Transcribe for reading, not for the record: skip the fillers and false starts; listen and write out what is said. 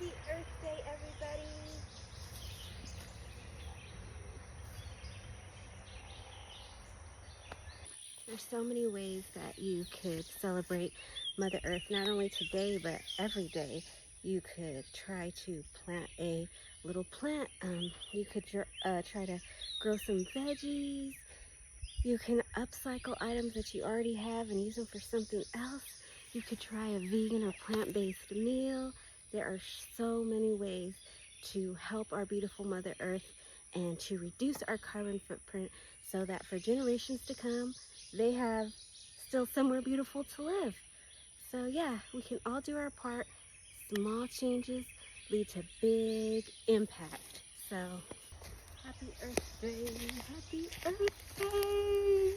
Happy Earth Day, everybody. There's so many ways that you could celebrate Mother Earth, not only today, but every day. You could try to plant a little plant. You could try to grow some veggies. You can upcycle items that you already have and use them for something else. You could try a vegan or plant-based meal. There are so many ways to help our beautiful Mother Earth and to reduce our carbon footprint so that for generations to come, they have still somewhere beautiful to live. So yeah, we can all do our part. Small changes lead to big impact. So happy Earth Day, happy Earth Day.